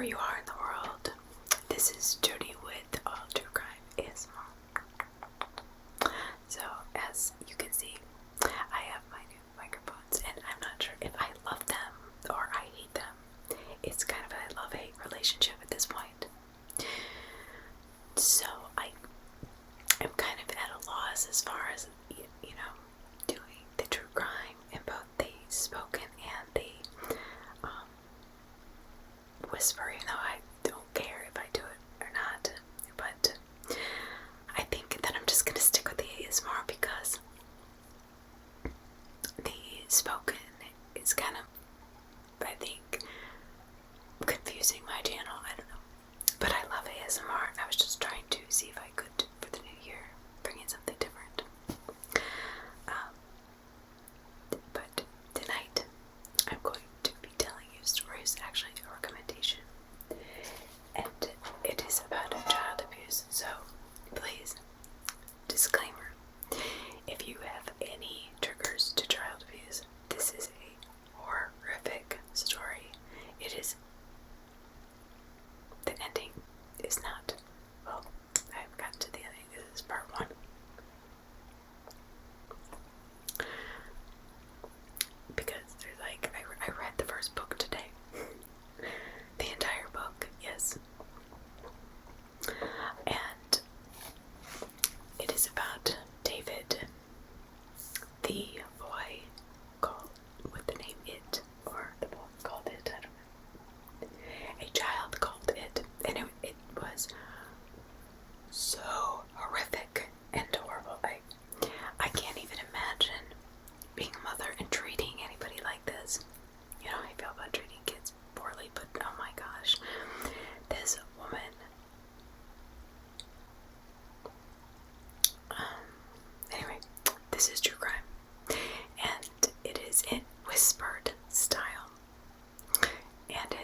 wherever you are in the world. This is Jody with All True Crime ASMR. So, as you can see, I have my new microphones, and I'm not sure if I love them or I hate them. It's kind of a love-hate relationship at this point. So, I am kind of at a loss as far as, doing the true crime in both the spoken and the whisper, even though I don't care if I do it or not. But I think that I'm just going to stick with the ASMR because the spoken is kind of, I think, confusing my channel. I don't know. But I love ASMR, and I was just trying to see if I could, for the new year, bring in something different. But tonight, I'm going to be telling you stories, actually a recommendation, and it is about child abuse. So please, disclaimer, if you have any triggers to child abuse, this is a horrific story. It is, the ending is not, well, I haven't gotten to the ending. This is part one. Because there's like, I read the first book today. The entire book, yes. And it is about David, the boy called, with the name It, or the boy called It, I don't know. A child called It, and it was so horrific and horrible. I can't even imagine being a mother and treating anybody like this. You know how I feel about treating kids poorly, but oh my gosh, this woman, anyway, this is true crime, and it is in whispered style, and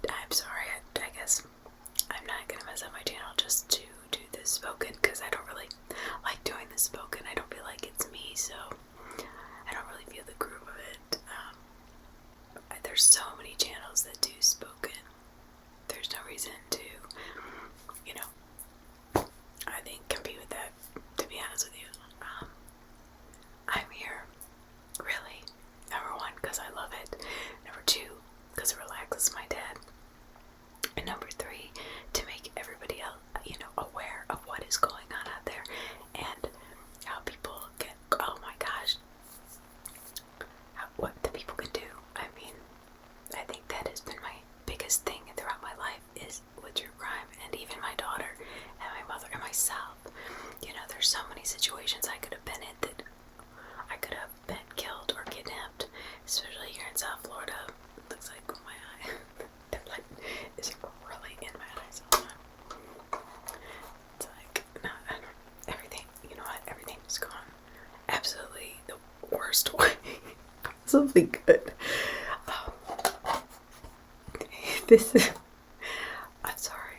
I'm sorry, I guess I'm not gonna mess up my channel just to do this spoken, because I don't really like doing this spoken. I don't feel like it's me, so I don't really feel the groove of it. There's so many channels that do spoken. There's no reason to, I think, compete with that, to be honest with you. I'm here, really, number one, because I love it. Number two, because it relaxes my dad. And number three, to make everybody else, aware of what is going on out there and how people get, oh my gosh, what the people can do. I mean, I think that has been my biggest thing throughout my life, is with true crime, and even my daughter and my mother and myself. There's so many situations I could have been in that I could have been killed or kidnapped, especially here in South Florida. It looks like my eye, the light is really in my eyes all the time. It's like, no, everything, you know what, everything was gone absolutely the worst way. Something good. This is, I'm sorry.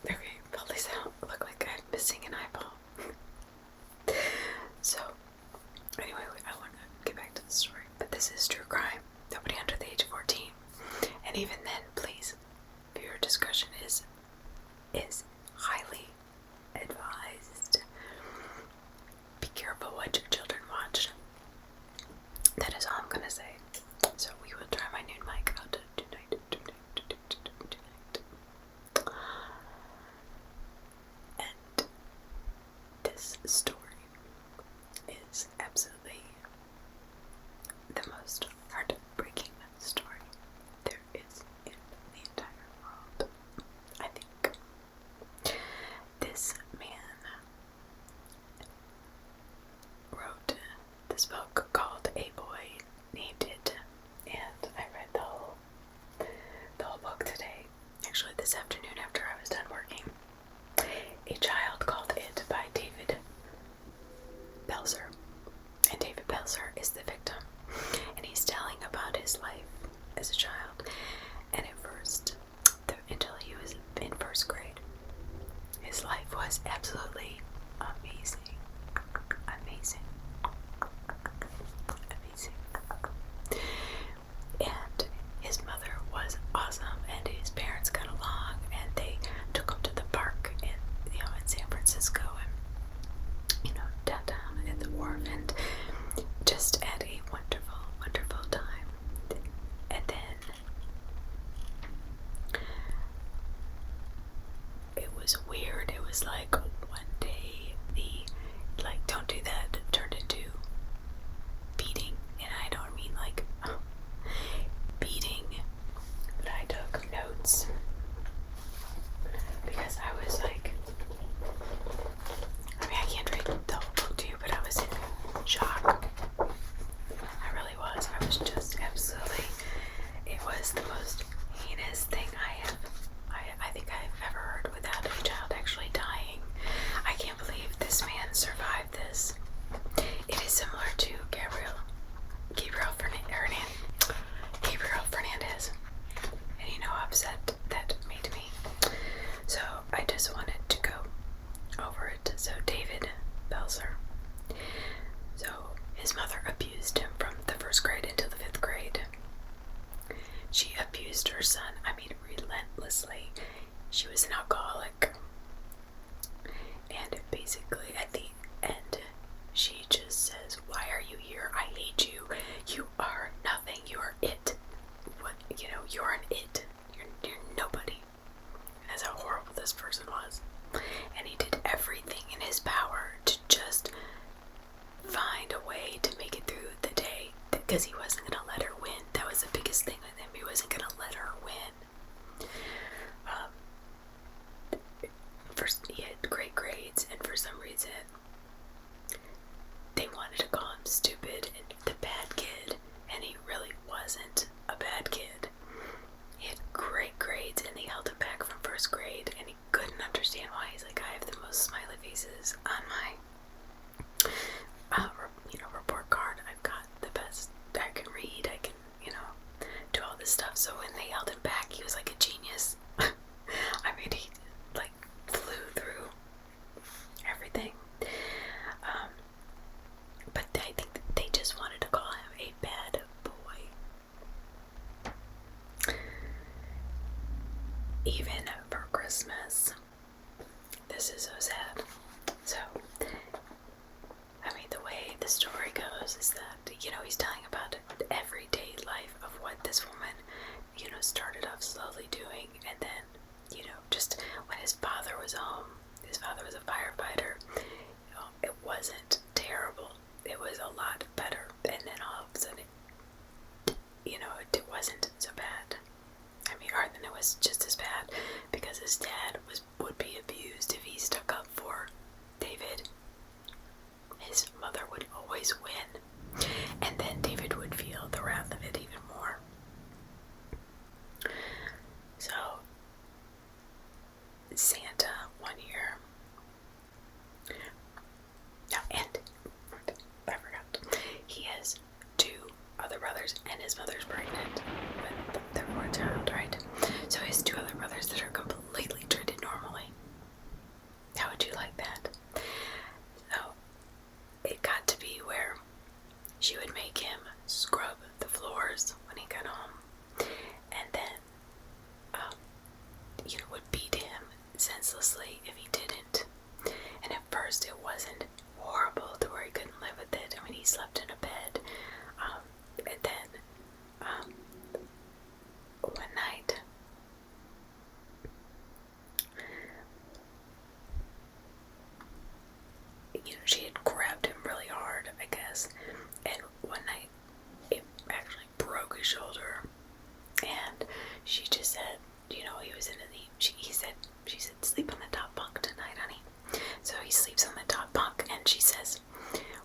Okay, at least I don't look like I'm missing an eyeball. So, anyway, I want to get back to the story. But this is true crime. Nobody under the age of 14. And even then, please, viewer discretion is highly advised. Be careful what your children watch. That is all I'm gonna say. So we will try my new mic out tonight. And this story is absolutely the most heartbreaking story there is in the entire world, I think. was like, one day the, like, don't do that turned into beating. And I don't mean like beating, but I took notes because I was like, I mean, I can't read the whole book to you, but I was in shock. I really was. I was just absolutely, it was the most heinous thing I think I've ever heard without a child actually dying. I can't believe this man survived this. It is similar to Gabriel Fernandez. And you know how upset that made me. So I just wanted to go over it. So David Belzer. So his mother abused him from the 1st grade until the 5th grade. She abused her son, I mean, relentlessly. She was an alcoholic. And basically at the end, she just says, "Why are you here? I hate you. You are nothing. You are it. What, you know, you're an it. You're nobody." And that's how horrible this person was. And he did everything in his power to just find a way to make it through the day, because he wasn't going to let her win. That was the biggest thing with him. He wasn't going to let her win. First, he had great grades, and for some reason, they wanted to call him stupid and the bad kid, and he really wasn't a bad kid. He had great grades, and they held him back from 1st grade, and he couldn't understand why. He's like, I have the most smiley faces on my report card. I've got the best. I can read. I can, do all this stuff. So when they held him back, he was like a genius. I mean, he like flew through everything. But I think they just wanted to call him a bad boy. Even for Christmas. This is so sad. So, I mean, the way the story goes is that, he's telling about everyday life of what this woman, started off slowly doing, and then, just when his father was home, his father was a firefighter, it wasn't terrible. It was a lot better, and then all of a sudden, it wasn't so bad. I mean, or then it was just as bad, because his dad would be abused if he stuck up for David. His mother would always win, and then David would feel the wrath of it even more. So, Santa one year, and I forgot, he has 2 other brothers, and his mother's pregnant with their 4th child, right? So he has 2 other brothers that are completely treated normally. How would you like that? So it got to be where she would make him scrub the floors when he got home, and then would beat him senselessly if he didn't. And at first it wasn't horrible to where he couldn't live with it. I mean, he slept in a bed, and then one night, she had grabbed him really hard, I guess, and one night it actually broke his shoulder, and she just said, he was in the, she said, sleep on the top bunk tonight, honey. So he sleeps on the top bunk, and she says,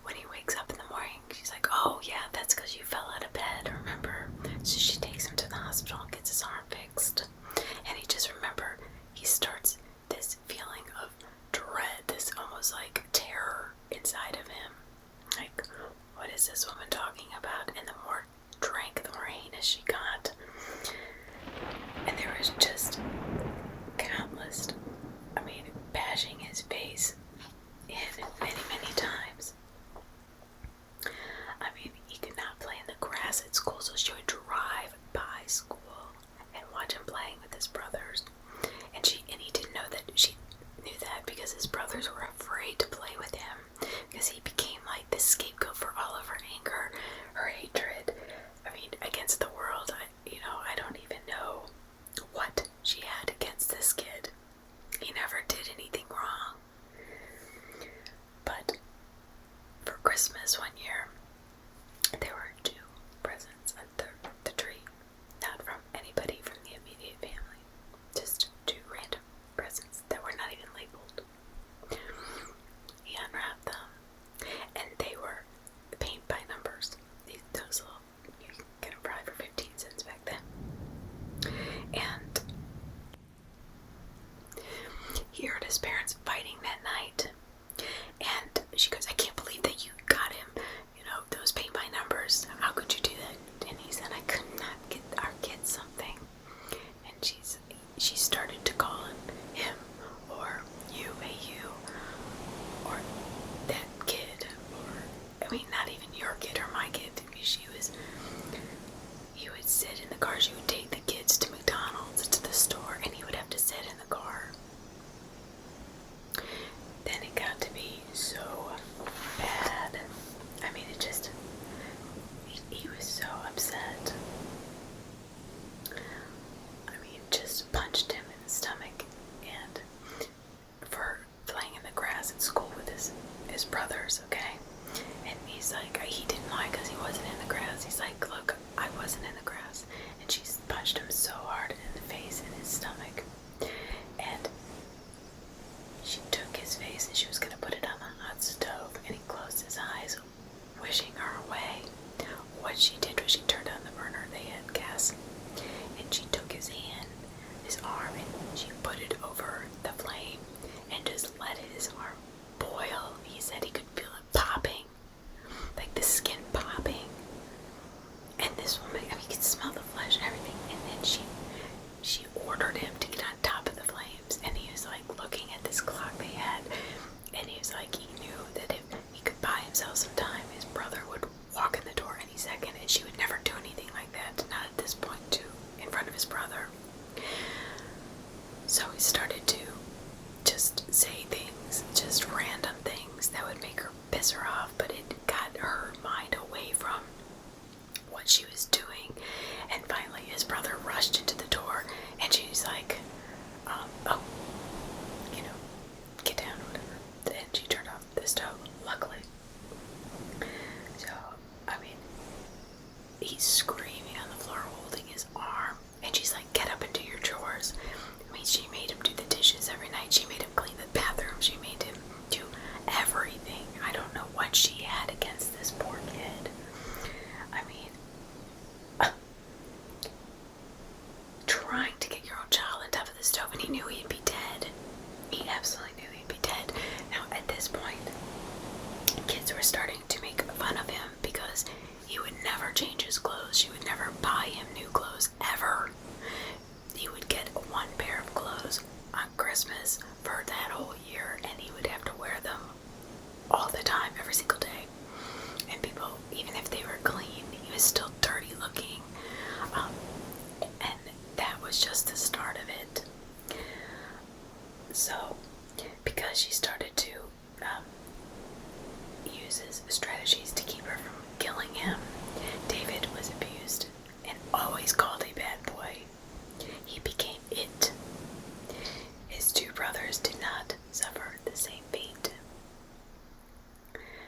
when he wakes up in the morning, she's like, oh yeah, that's because you fell out of bed, remember? So she takes him to the hospital and gets his arm fixed, and he starts this feeling of dread, this almost like terror inside she started to call him, or you, hey you, or that kid, or, I mean, not even your kid or my kid. I mean, he would sit in the car. She would take the kids to McDonald's, to the store, and he would have to sit in the car. Then it got to be so bad. I mean, it just, he was so upset. I mean, just punched him in the stomach, and for playing in the grass at school with his brothers, okay? And he's like, he didn't lie because he wasn't in the grass. He's like, look, I wasn't in the grass. And she punched him so hard in the face and his stomach. And she took his face and she was going to put it on the hot stove, and he closed his eyes, wishing her away. What she did was she turned on the burner. They had gas. And she took his hand, his arm, and she put it over the flame and just let his arm boil. He said he could feel it popping, like the skin popping. And this woman, I mean, you could smell the flesh and everything. And then she ordered him to get on top of the flames. And he was like looking at this clock they had. And he was like, he knew that if he could buy himself some time, his brother would walk in the door any second. And she would never do anything like that, not at this point, too, in front of his brother. So he started to just say things, just random things that would make her piss her off, but it got her mind away from what she was doing. And finally his brother rushed into the door, and she's like, oh, you know, get down, whatever. And she turned off the stove, luckily. So, I mean, he's screaming on the floor, holding his arm, and she's like, get up and do your chores. I mean, she made him do the dishes every night. She made him clean the bathroom. She made him do everything. I don't know what she had against this poor kid. I mean, trying to get your own child on top of the stove, and he knew he'd be dead. He absolutely knew he'd be dead. Now, at this point, kids were starting to make fun of him because he would never change his clothes. She would never buy him new clothes, ever. He would get one pair of clothes on Christmas for that whole year, and he would have to wear them all the time, every single day. And people, even if they were clean, he was still dirty looking. And that was just the start of it. So, because she started to use his strategies to keep her from killing him, David was abused and always called a bad boy. He became it. His two brothers did not suffer the same fate.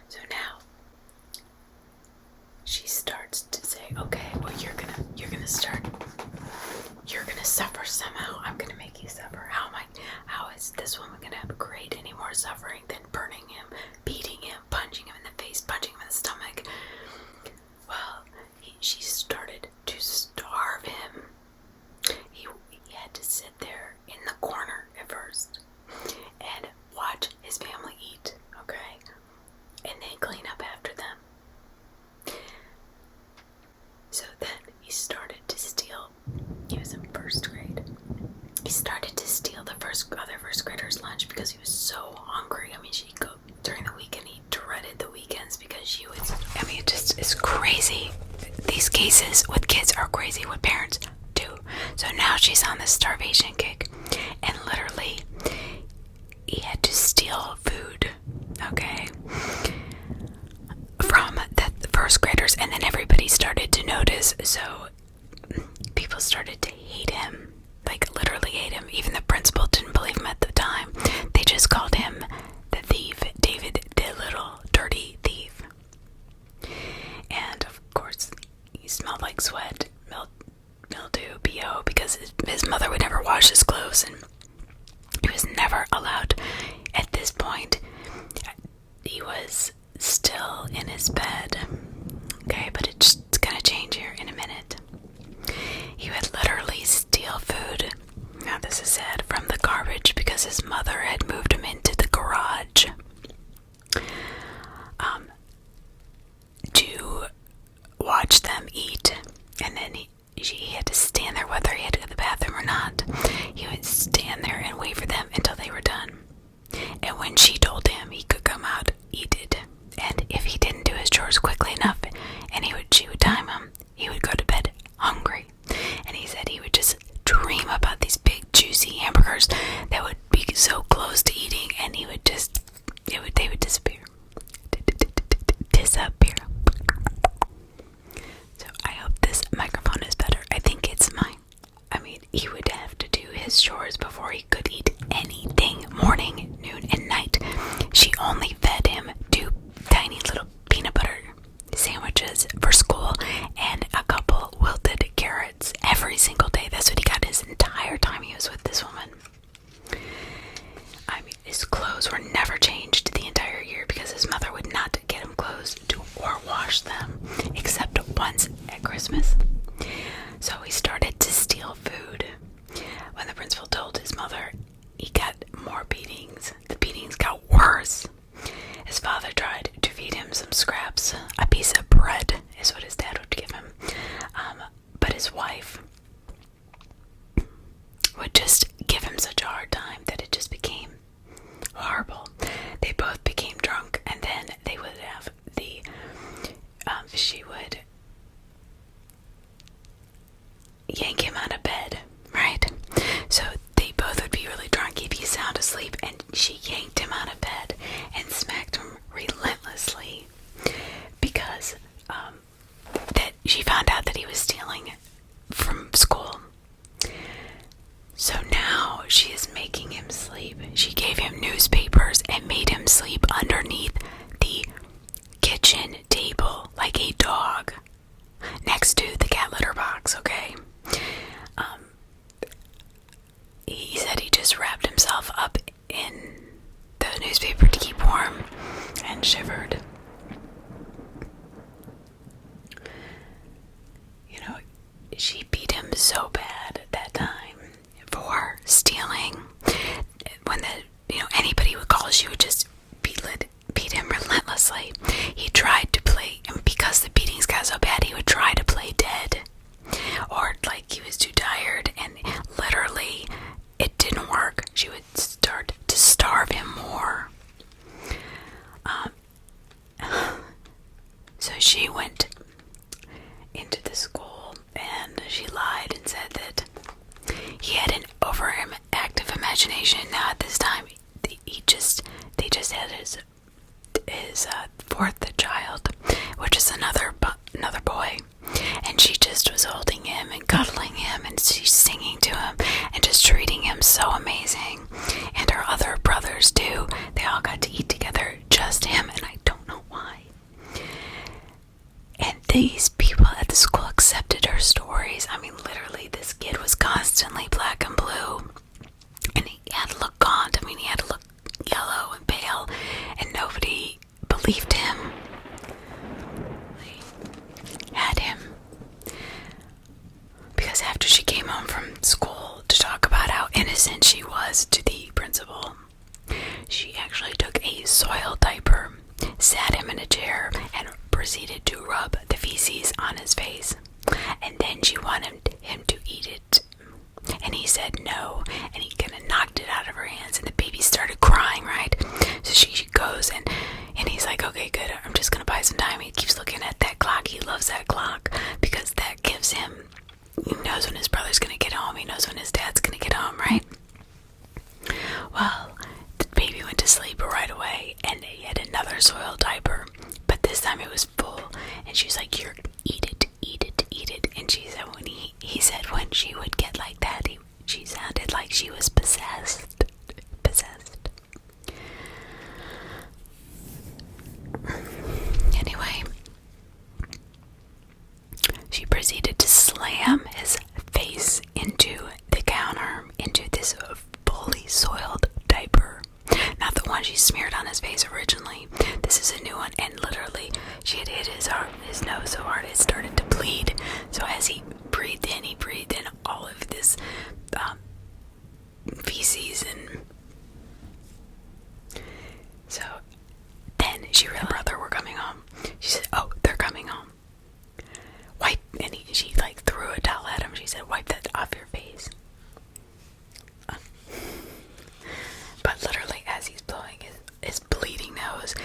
So now she starts to say, okay, well, you're gonna suffer somehow. I'm gonna make you suffer. How is this woman gonna create any more suffering than burning him, beating him, punching him in the face, punching him in the stomach? Well, she started to starve him. He had to sit there in the corner at first and watch his family eat, okay? And then clean up after them. So then he started to steal. He was in first grade. He started to steal the other first graders' lunch because he was so hungry. I mean, she'd go during the week and he dreaded the weekends because she was, I mean, it just is crazy. These cases with kids are crazy what parents do. So now she's on this starvation kick, and literally he had to steal food, okay, from the first graders, and then everybody started to notice. So people started to hate him, like literally hate him. Even the principal didn't believe him at the time. They just called him the thief, David, the little dirty thief. And of course, he smelled like sweat, mildew, BO, because his mother would never wash his clothes, and he was never allowed. At this point, he was still in his bed, okay, but it's gonna change here in a minute. He would literally steal food, now this is sad, from the garbage because his mother had moved him into the garage to watch them eat, and then he had to stand there whether he had to go to the bathroom or not. He hours before he could eat anything, morning, noon, and night. She only fed him 2 tiny little peanut butter sandwiches for school and a couple wilted carrots every single day. That's what he got his entire time he was with this woman. I mean, his clothes were never changed the entire year because his mother would not get him clothes or wash them, except once at Christmas. So he started to steal food. When the principal told his mother, he got more beatings. The beatings got worse. His father tried to feed him some scraps. A piece of bread is what his dad would give him. But his wife would just give him such a hard time that it just became horrible. They both became drunk, and then they would have she would yank him out of bed, right? So they both would be really drunk, he'd be sound asleep, and she yanked him out of bed and smacked him relentlessly because that she found out that he was stealing from school. So now she is making him sleep. She gave him newspapers and made him sleep underneath the kitchen table like a dog next to the cat litter box, okay? He said he just wrapped himself up in the newspaper to keep warm and shivered. You know, she beat him so bad that time for stealing. When anybody would call, she would just beat him relentlessly. He tried to play, and because the beatings got so bad, he would try to play dead, or like he was too tired, and literally it didn't work. She would start to starve him more. So she went into the school and she lied and said that he had an overactive imagination. Now at this time, they just had his 4th child, which is another boy, and she just was holding him and cuddling him, and she's singing to him and just treating him so amazing. And her other brothers too. They all got to eat together, just him, and I don't know why. And these people at the school accepted her stories. I mean, literally, this kid was constantly black and blue, and he had to look gaunt. I mean, he had to look yellow and pale, and nobody believed him. They had him because after she came home from school to talk about how innocent she was to the principal, she actually took a soiled diaper, sat him in a chair, and proceeded to rub the feces on his face. And then she wanted him to eat it, and he said no, and he kind of knocked it out of her hands, and the baby started crying, right? So she goes, and he's like, okay, good, I'm just gonna buy some time. He keeps looking at that clock. He loves that clock because that gives him, he knows when his brother's gonna get home, he knows when his dad's gonna get home, right? Well, the baby went to sleep right away, and he had another soiled diaper, but this time it was full, and she's like, eat it, eat it, eat it. And she said he said when she would get like that, she sounded like she was possessed. Anyway, she proceeded to slam his face into the counter, into this fully soiled diaper. Not the one she smeared on his face originally. This is a new one, and literally she had hit his nose so hard it started to bleed. So as he breathed in all of this feces, and so then she realized her brother were coming home. She said, oh, they're coming home. Wipe, and she like threw a towel at him. She said, wipe that off your face. But literally as he's blowing his bleeding nose,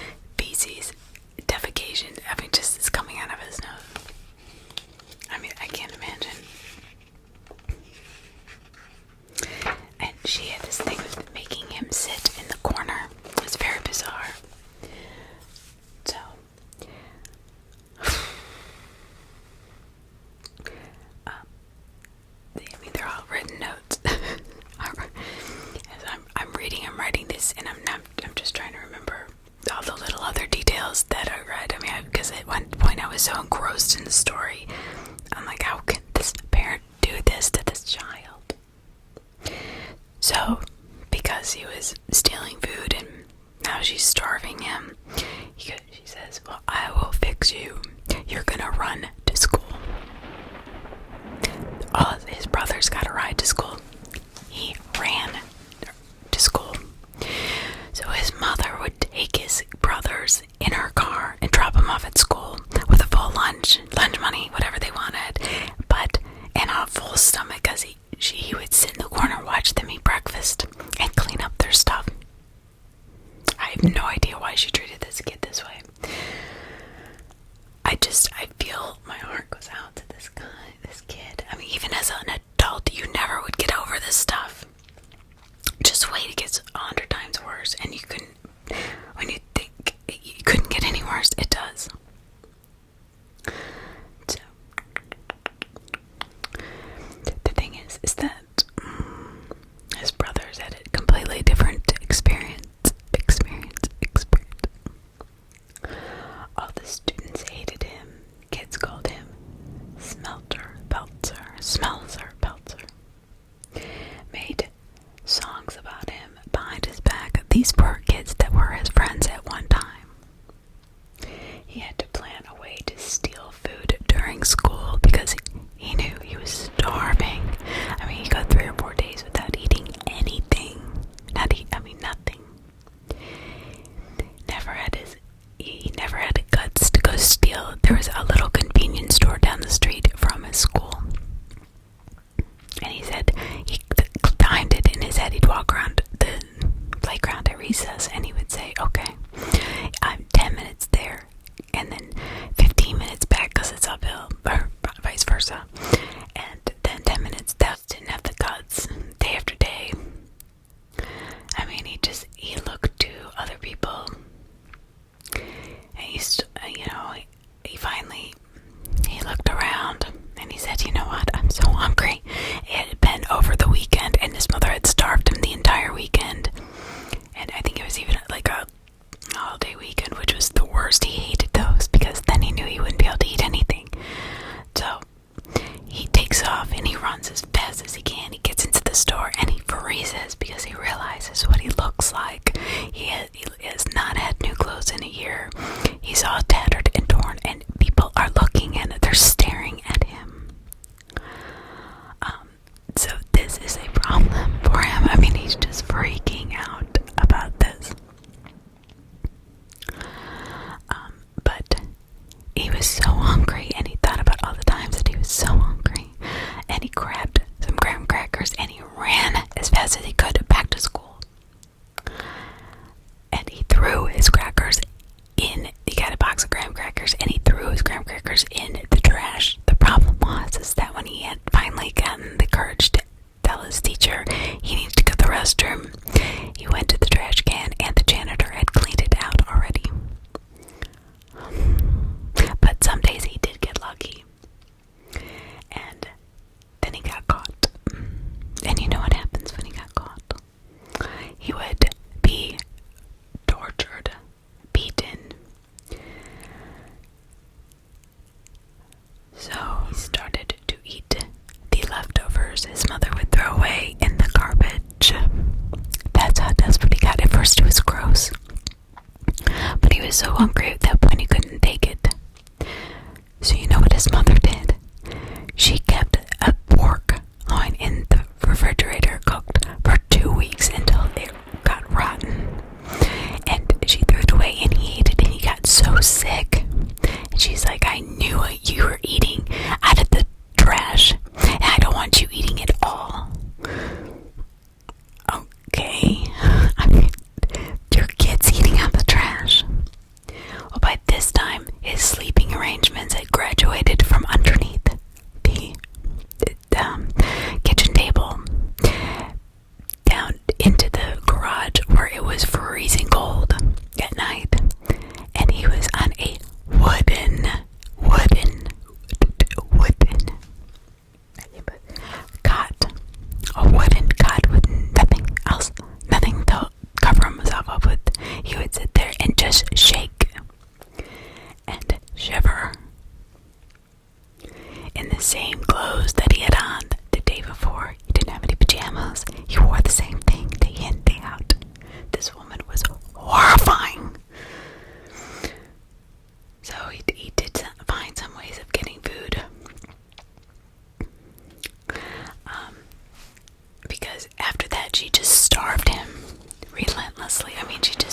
writing this, and I'm just trying to remember all the little other details that I read. I mean, because at one point I was so engrossed in the story. I'm like, how can this parent do this to this child? So, because he was stealing food and now she's starving him, she says, well, I will fix you. You're gonna run to school. All of his brothers got a ride to school. He ran to school. So his mother would take his brothers in her car and drop them off at school with a full lunch money, whatever they wanted, but and a full stomach, because he would sit in the corner, watch them eat breakfast, and clean up their stuff. I have no idea why she treated this kid this way. I feel my heart goes out to this kid. I mean, even as an adult, you never would get over this stuff. Just wait, it gets 100 times worse, and when you think it couldn't get any worse, it does. So, the thing is that his brothers had a completely different experience. All the students hated him. Kids called him Smelzer Pelzer. Made songs about him behind his back. These were kids that were his friends at one time. He had to plan a way to steal food during school because he knew he was starving. I mean, he got 3 or 4 days without eating anything. Nothing. He never had the guts to go steal. There was a little convenience store down the street from his school. And he said he timed it in his head. He'd walk around the playground at recess and he would say, okay, I'm 10 minutes there and then 15 minutes back because it's uphill, or vice versa. And then 10 minutes down. Didn't have the guts day after day. I mean, he looked to other people. And he looked around and he said, you know what, I'm so hungry. It had been over the weekend and his mother had starved him the entire weekend. And I think it was even like a holiday weekend, which was the worst. He hated those because then he knew he wouldn't be able to eat anything. So he takes off and he runs as fast as he can. He gets into the store and he freezes because he realizes what he looks like. He has not had new clothes in a year. He's all tattered and torn, and people are looking and they're staring at him. So this is a problem for him. I mean, he's just freaking out about this. But he was so hungry, and he thought about all the times that he was so hungry, and he grabbed some graham crackers and he ran as fast as he could back to school. And he threw his crackers in. He got a box of graham crackers and he threw his graham crackers in the trash. The problem was that when he had finally gotten the courage to tell his teacher he needed to go to the restroom, he went to the trash can and the janitor had cleaned it out already. But some days he did get lucky. And then he got caught. And you know what happens when he got caught? He would be tortured, beaten. So he started to eat the leftovers his mother would throw away in the garbage. That's how desperate he got. At first he that she just starved him relentlessly. I mean, it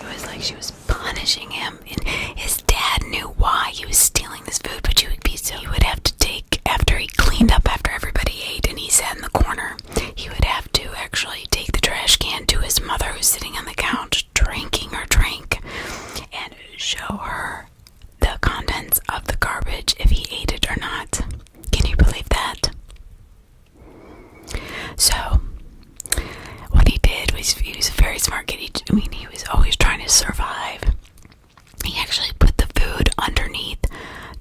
was like she was punishing him, and his dad knew why he was stealing this food, but he would have to take, after he cleaned up after everybody ate and he sat in the corner, he would have to actually take the trash can to his mother, who's sitting on the couch drinking her drink, and show her the contents of the garbage if he ate it or not. Can you believe that? So what he did was, he was a very smart kid. He was always trying to survive. He actually put the food underneath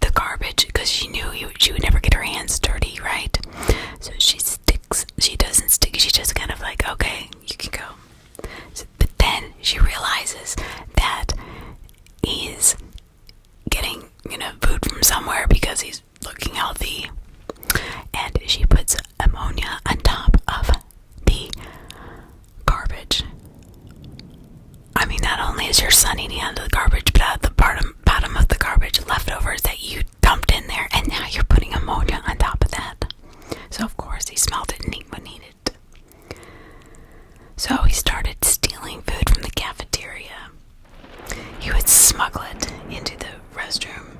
the garbage because she knew she would never get her hands dirty, right? So she doesn't stick, she just kind of like, okay, you can go. But then she realizes that he's getting, food from somewhere because he's looking healthy. And she puts ammonia on top of the garbage. I mean, not only is your son eating out of the garbage, but out of the bottom of the garbage, leftovers that you dumped in there, and now you're putting ammonia on top of that. So of course he smelled it and he wouldn't eat it. So he started stealing food from the cafeteria. He would smuggle it into the restroom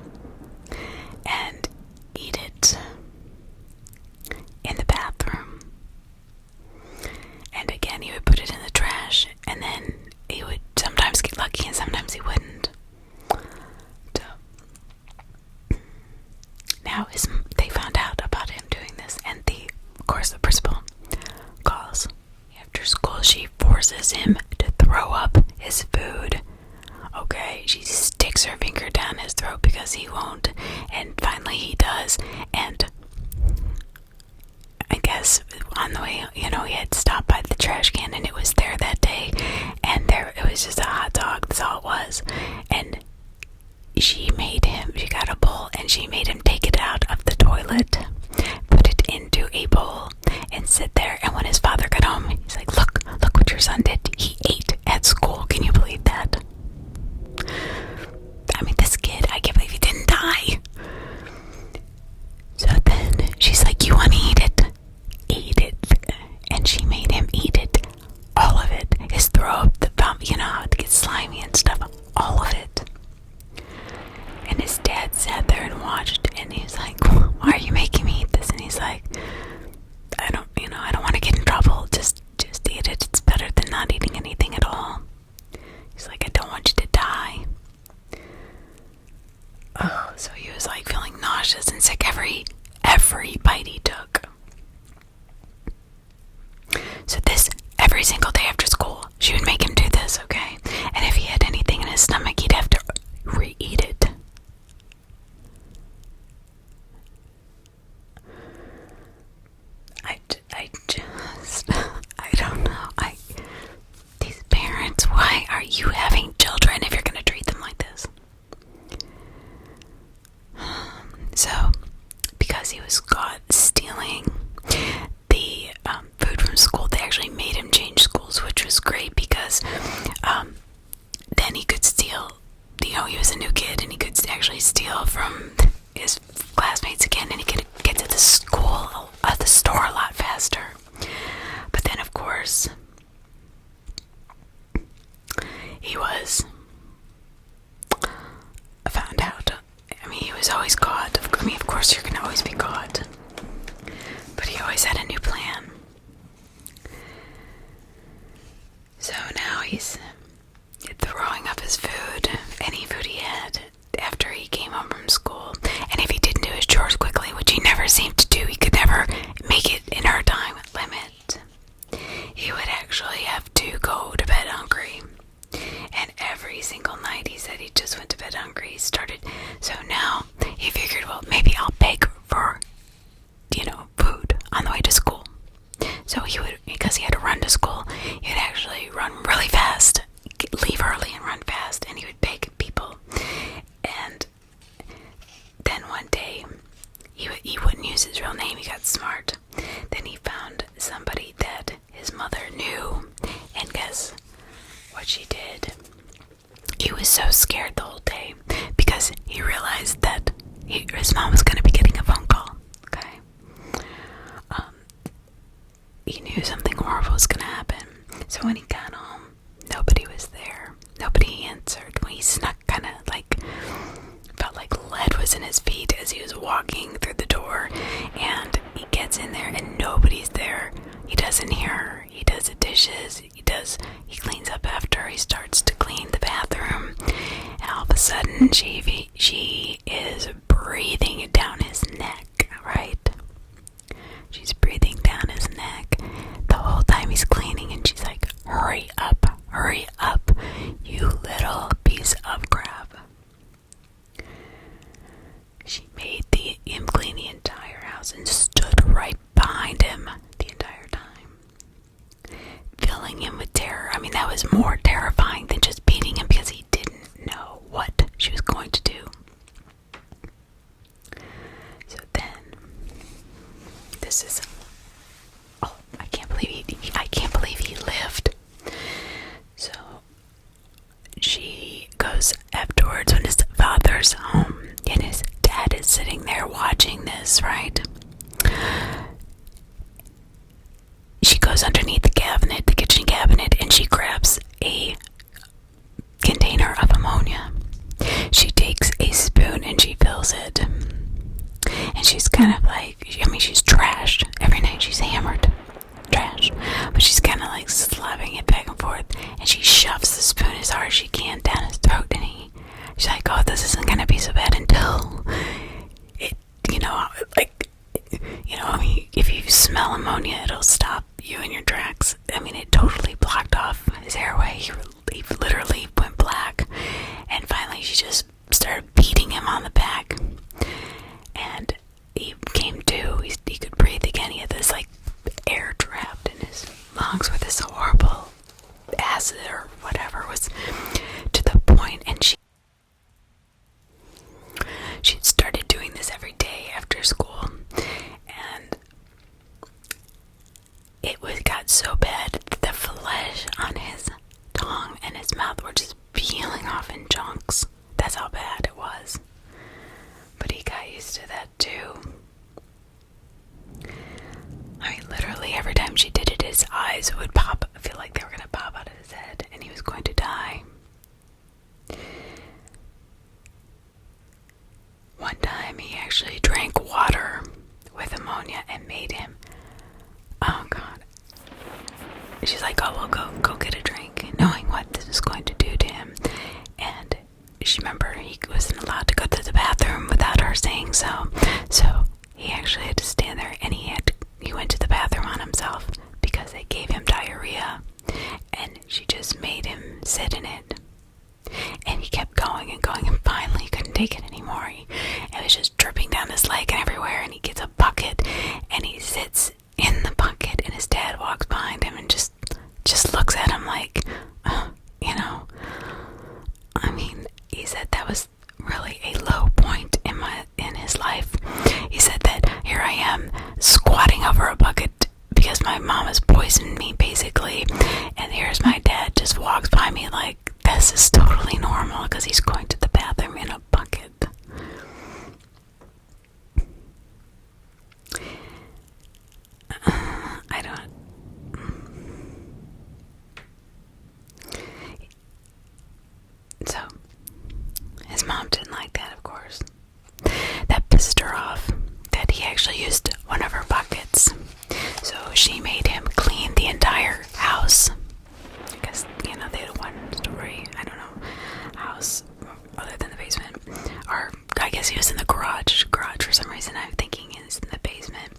and eat it in the bathroom. And again, he would put it in the trash, and then he would sometimes get lucky and sometimes he wouldn't. So now they found out about him doing this, and of course the principal calls. After school, she forces him to throw up his food. Okay, she sticks her finger down his throat because he won't, and finally he does. And I guess on the way, he had stopped by the trash can, and it was there that day, and it was just a hot dog. That's all it was. And she got a bowl, and she made him take it out of the toilet, put it into a bowl, and sit there. And when his father got home, he's like, look what your son did. He ate at school. Can you believe that? I mean, this kid, I can't believe he didn't die. So then she's like, you want to eat it? Eat it. And she made him eat it. All of it. His throat, the bump, how it gets slimy and stuff. All of it. And his dad sat there and watched, and he's like, why are you making me eat this? And he's like, I don't want to get in trouble. Just eat it. It's better than not eating anything at all. He's like, I don't want you to die. Oh, so he was like feeling nauseous and sick every bite he took. So every single day after school, she would make him do this, okay? And if he had anything in his stomach, he'd have to re-eat it. I don't know. These parents, why are you having children if you're going to treat them like this? So, because he was caught stealing the food from school, they actually made him change schools, which was great because then he could steal. He was a new kid, and he could actually steal from his classmates again, and he could get to the store a lot faster. But then, of course, he was found out. I mean, he was always caught. Of course, you're gonna always be caught. But he always had a new plan. So now he's throwing up his food, any food he had, after he came home from school. And if he didn't do his chores quickly, which he never seemed to do, he could never make it in her time limit, he would actually have to go to bed hungry. And every single night he said he just went to bed hungry. So now he figured, well, maybe I'll beg for, food on the way to school. So he would, because he had to run to school, he would actually run really fast, leave early and run fast, and he would beg people. And then one day, he wouldn't use his real name. He got smart. Then he found somebody that his mother knew, and guess what she did? He was so scared the whole day because he realized that his mom was going to be getting a phone call. Okay, he knew something horrible was gonna happen. So when he got home, nobody was there. Nobody answered. When he snuck, kind of like felt like lead was in his feet as he was walking through the door, and he gets in there and nobody's there. He doesn't hear her. He does the dishes. He cleans up after. He starts to clean the bathroom, and all of a sudden she is breathing down his neck, right? She's breathing down his neck the whole time he's cleaning, and she's like, hurry up, you little piece of crap. She made him clean the entire house and stood right behind him the entire time, filling him with terror. I mean, that was more terrifying than just beating him, because he didn't know what she was going to do. So then, this is, oh, I can't believe he lived. So she goes afterwards when his father's home, and his dad is sitting there watching this, right? She goes underneath the kitchen cabinet, and she grabs a container of ammonia. She takes a spoon and she fills it. And she's kind of like, she's trashed. Every night she's hammered. Trash. But she's kind of like slapping it back and forth. And she shoves the spoon as hard as she can down his throat. And she's like, oh, this isn't going to be so bad until it, if you smell ammonia, it'll stop you in your tracks. It totally blocked off his airway. He literally went black. And finally she just started beating him on the back. And he came to. He could breathe again. He had this like air trapped in his lungs with this horrible acid or whatever was to the point. And she started doing this every day after school, and it got so bad that the flesh on his tongue and his mouth were just peeling off in chunks. That's how bad it was. But he got used to that too. Literally every time she did it, his eyes would pop. I feel like they were going to pop out of his head, and he was going to die. One time he actually drank water with ammonia and made him, oh God. She's like, oh, well, go get a drink, knowing what this was going to do to him. And she remember he wasn't allowed to go to the bathroom without her saying so. So he actually had to stand there, and he went to the bathroom on himself because they gave him diarrhea, and she just made him sit in it. And he kept going and going, and finally he couldn't take it anymore. It was just dripping down his leg and everywhere, and he gets a bucket and he sits in the bucket, and his dad walks behind him and just looks at him like, he said that was really a low point in his life. He said that here I am squatting over a bucket because my mom has poisoned me, basically, and here's my dad just walks by me like this is totally normal because he's going to the bathroom in a bucket. So his mom didn't like that, of course. That pissed her off that he actually used one of her buckets. So she made him clean the entire house. I guess, they had a one-story, house other than the basement. Or I guess he was in the garage for some reason. I'm thinking he's in the basement.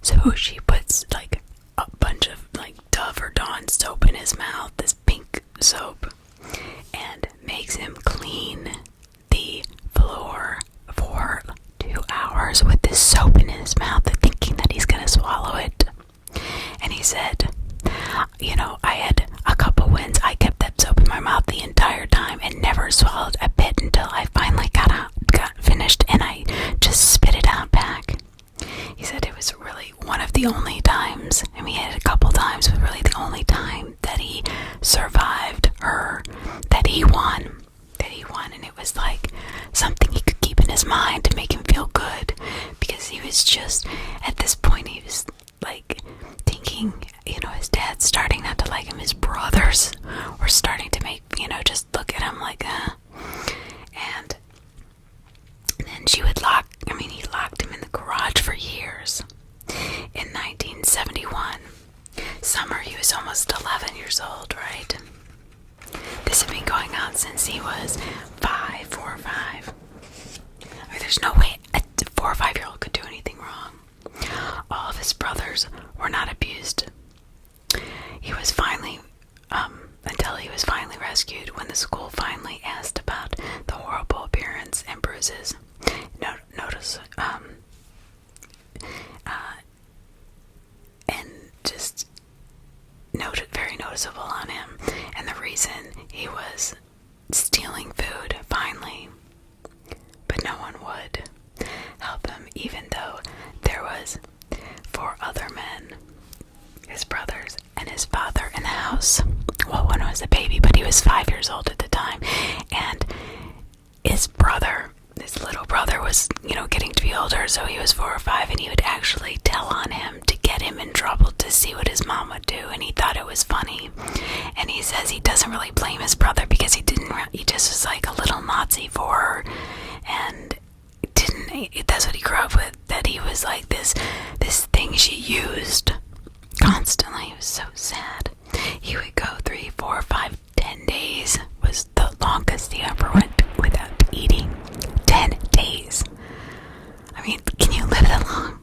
So she puts like a bunch of like Dove or Dawn soap in his mouth, this pink soap, and makes him clean the floor for 2 hours with this soap in his mouth, thinking that he's gonna swallow it. And he said, I had a couple wins. I kept that soap in my mouth the entire time and never swallowed a bit until I finally got finished, and I just spit it out back. He said it was really one of the only times, and we had a couple times, but really the only time that he survived her, that he won, and it was like something he could keep in his mind to make him feel good, because he was just, at this point, he was like thinking, his dad's starting not to like him. His brothers were starting to make, just look at him like, And then he locked him in the garage for years. In 1971, summer, he was almost 11 years old, right? This had been going on since he was 4 or 5. I mean, there's no way a 4 or 5-year-old could do anything wrong. All of his brothers were not abused. He was finally, until he was finally rescued when the school finally asked about the horrible appearance and bruises. Very noticeable on him, and the reason he was stealing food finally, but no one would help him, even though there was 4 other men, his brothers and his father, in the house. Well, one was a baby, but he was 5 years old at the time, and his little brother was, getting to be older, so he was 4 or 5, and he would actually tell on him to get him in trouble to see what his mom would do, and he thought it was funny. And he says he doesn't really blame his brother because he just was like a little Nazi for her, and that's what he grew up with, that he was like this thing she used constantly. It was so sad. He would go 3, 4, 5, 10 days was the longest he ever went without eating. 10 days. I mean, can you live that long?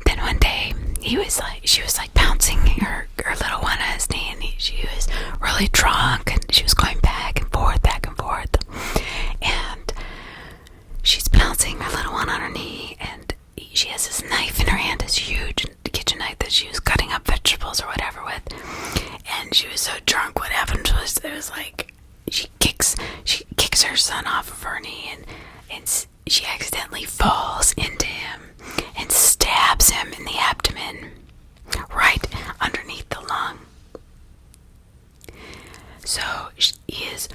Then one day, she was like bouncing her little one on his knee, and she was really drunk, and she was going back and forth, and she's bouncing her little one on her knee, and she has this knife in her hand, this huge kitchen knife that she was cutting up vegetables or whatever with, and she was so drunk. What happened was, it was like, she kicks her son off of her knee, and she accidentally falls into him and stabs him in the abdomen, right underneath the lung. So he is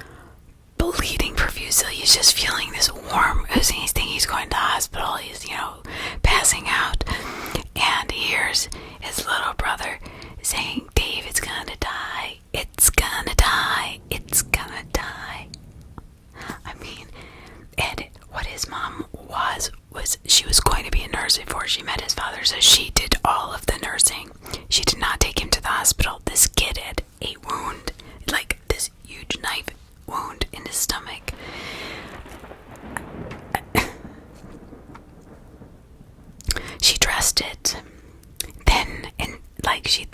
bleeding profusely. He's just feeling this warm oozing. He's thinking he's going to the hospital. He's, passing out, and he hears his little brother saying, "Dave, it's gonna die. It's gonna die. It's gonna die." I mean, and what his mom was she was going to be a nurse before she met his father, so she did all of the nursing. She did not take him to the hospital. This kid had a wound, like this huge knife wound in his stomach. She dressed it. Then, and he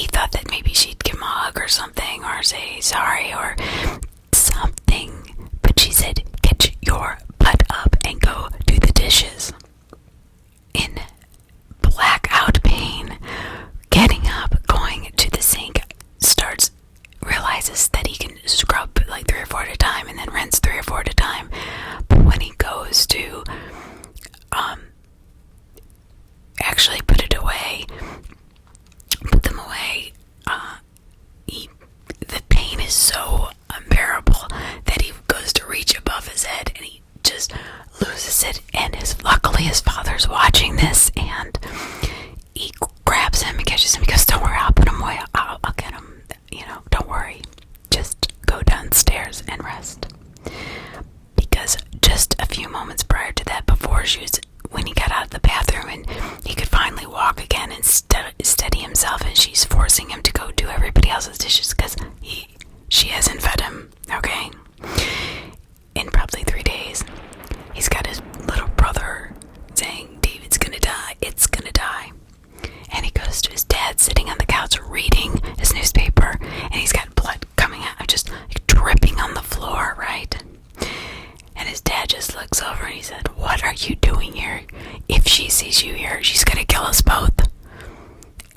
thought that maybe she'd give him a hug or something, or say sorry or something. But she said, "Get your butt up and go do the dishes." In blackout pain, getting up, going to the sink, realizes that he can scrub like 3 or 4 at a time and then rinse 3 or 4 at a time. But when he goes to actually put them away, the pain is so unbearable that he goes to reach above his head and he just loses it. And luckily his father's watching this, and he grabs him and catches him. He goes, "Don't worry, I'll put him away. I'll get him. Don't worry. Just go downstairs and rest." Because just a few moments prior to that, when he got out of the bathroom and he could finally walk again and steady himself, and she's forcing him to go do everybody else's dishes because she hasn't fed him, okay? In probably 3 days, he's got his little brother saying, "Dave, it's gonna die, it's gonna die." And he goes to his dad sitting on the couch reading his newspaper, and he's got blood coming out, just dripping on the floor, right? And his dad just looks over and he said, "What are you doing here? If she sees you here, she's gonna kill us both."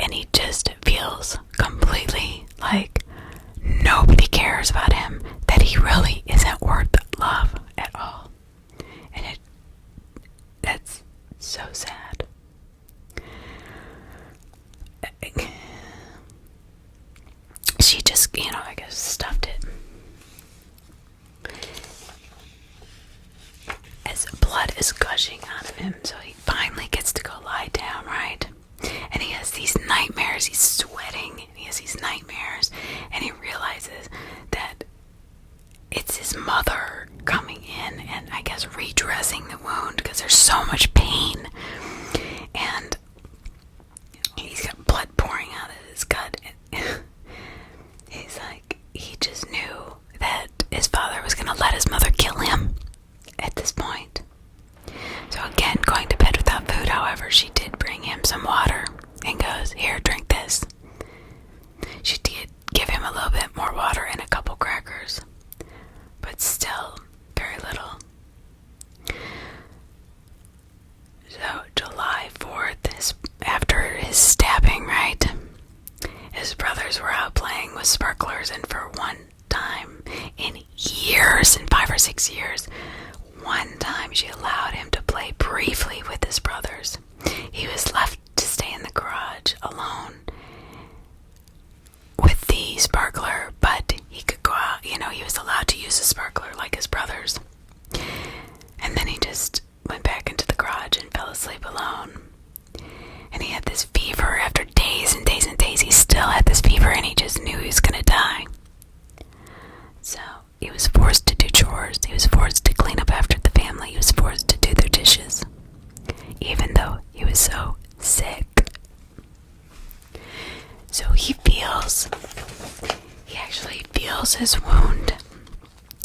And he just feels completely like nobody cares about him, that he really isn't worth love at all. And that's so sad. She just, I guess, stuffed it. As blood is gushing out of him, so he finally gets to go lie down, right? And so much pain. And he's got blood pouring out of his gut. And he's like, he just knew that his father was going to let his mother kill him at this point. So again, going to bed without food. However, she did bring him some water and goes, here, drink this. She did give him a little bit more water and a couple crackers, but still very little. So July 4th, after his stabbing, right? His brothers were out playing with sparklers, and for one time in years, in 5 or 6 years, one time she allowed him to play briefly with his brothers. He was left to stay in the garage alone with the sparkler, but he could go out, he was allowed to use a sparkler like his brothers. And then he just went back into the garage and fell asleep alone. And he had this fever after days and days and days. He still had this fever, and he just knew he was going to die. So he was forced to do chores. He was forced to clean up after the family. He was forced to do their dishes, even though he was so sick. So he actually feels his wound.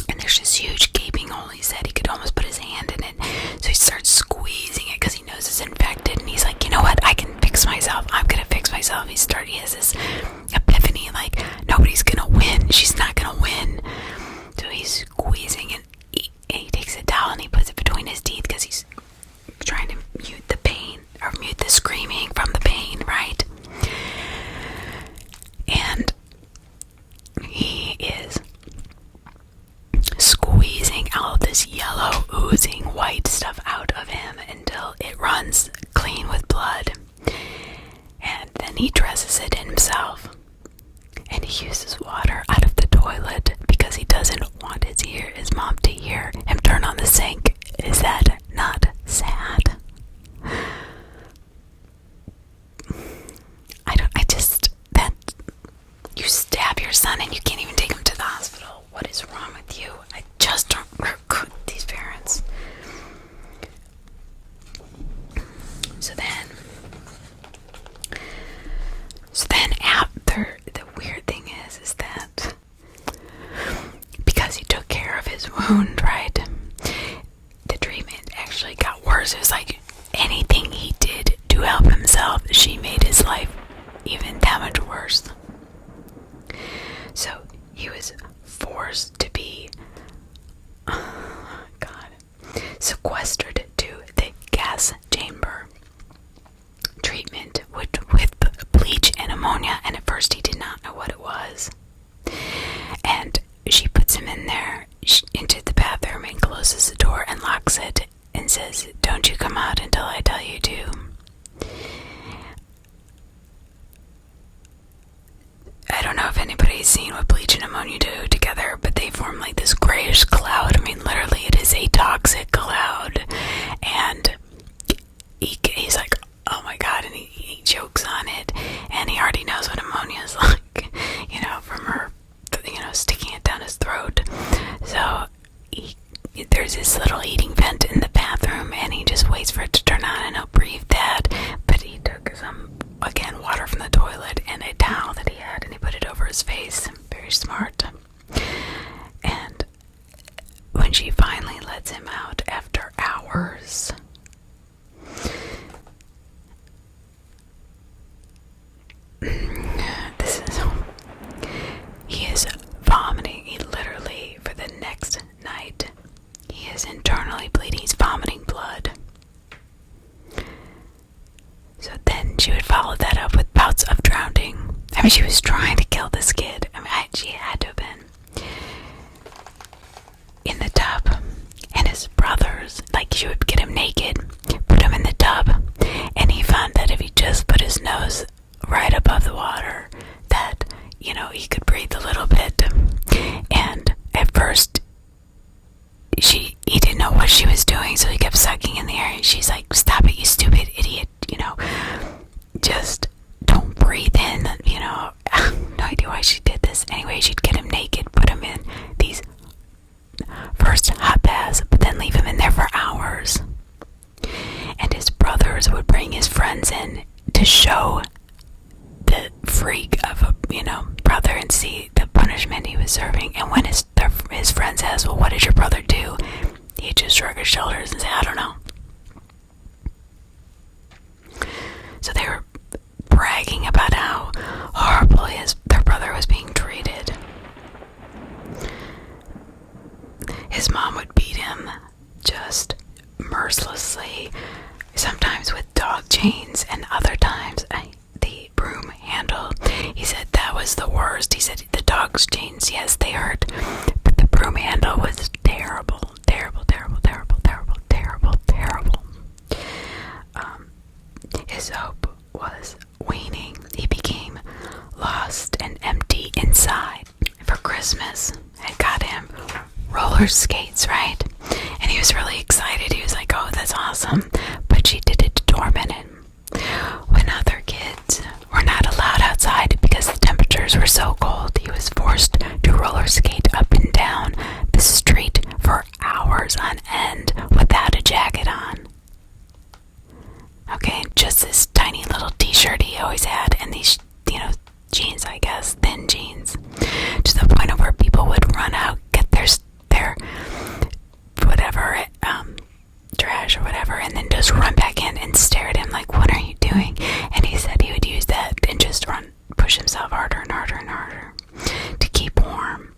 And there's this huge gaping hole. He said he could almost put his hand in it. So he starts squeezing it because he knows it's infected. And he's like, you know what? I can fix myself. I'm going to fix myself. He has this epiphany, like, nobody's going to win. She's not going to win. So he's squeezing it. And he takes a towel and he puts it between his teeth because he's trying to mute the pain, or mute the screaming from the pain, right? And he is squeezing all this yellow, oozing white stuff out of him until it runs clean with blood. And then he dresses it himself. And he uses water out of the toilet because he doesn't want his mom to hear him turn on the sink. Is that not sad? You stab your son and you can't even take him to the hospital. What is wrong with you? I just don't recruit these parents. So then after, the weird thing is that because he took care of his wound, right, the treatment actually got worse. It was like anything he did to help himself, she made his life even that much worse. So he was forced to be sequestered to the gas chamber treatment with bleach and ammonia, and at first he did not know what it was. And she puts him in there, into the bathroom, and closes the door and locks it and says, don't you come out until I tell you to. I don't know if anybody's seen what bleach and ammonia do together, but they form like this grayish cloud. I mean, literally, it is a toxic cloud. And he's like, oh my god, and he chokes on it. And he already knows what ammonia is like, from her, sticking it down his throat. So there's this little heating vent in the bathroom, and he just waits for it to turn on, and he'll breathe that. But he took again, water from the toilet and a towel that he had, and he put it over his face. Very smart. And when she finally lets him out after hours, he is vomiting. He literally, for the next night, he is internally bleeding. He's vomiting blood. So then she would follow that up with bouts of drowning. I mean, she was trying to kill this kid. I mean, she had to have been in the tub. And his brothers, she would get him naked, put him in the tub, and he found that if he just put his nose right above the water, that, he could breathe a little bit. And at first, he didn't know what she was doing, so he kept sucking in the air, and she's like, stop it, you stupid idiot, just don't breathe in, I have no idea why she did this. Anyway, she'd get him naked, put him in these first hot baths, but then leave him in there for hours. freak of a, brother and see the punishment he was serving. And when his friend says, well, what did your brother do? He just shrug his shoulders and say, I don't know. So they were bragging about how horrible their brother was being treated. His mom would beat him just mercilessly, sometimes with dog chains, and other times the broom handle. He said that was the worst. He said the dog's chains, yes, they hurt, but the broom handle was terrible. His hope was waning. He became lost and empty inside. For Christmas, I got him roller skates, right? And he was really excited. He was like, oh, that's awesome. But she did it to torment him. When other kids were not allowed outside because the temperatures were so cold, he was forced to roller skate up and down the street for hours on end without a jacket on. Okay, just this tiny little t-shirt he always had, and these, jeans, I guess, thin jeans, to the point of where people would run out, get their whatever, trash or whatever, and then just run back in and stare at him like, what are you doing? And he said he would use that and just push himself harder and harder and harder to keep warm.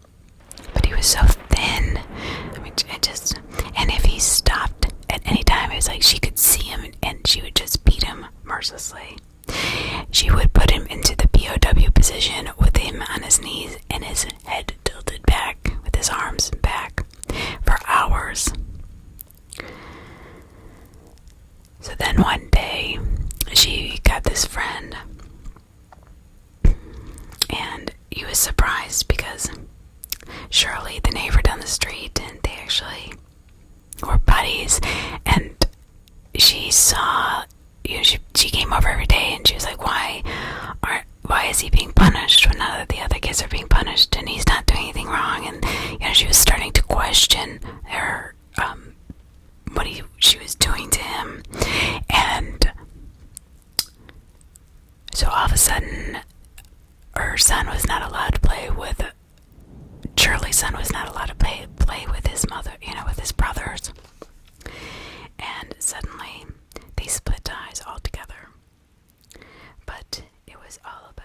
But he was so thin. I mean, and if he stopped at any time, it was like she could see him and she would just beat him mercilessly. She would put him into the POW position with him on his knees and his head tilted back with his arms back for hours. So then one day, she got this friend, and he was surprised because Shirley, the neighbor down the street, and they actually were buddies, and she saw, she came over every day, and she was like, why is he being punished when none of the other kids are being punished, and he's not doing anything wrong? And she was starting to question her, what she was doing to him. And so all of a sudden, her son was not allowed to play with Shirley's son was not allowed to play with his mother, with his brothers. And suddenly, they split ties altogether. But it was all about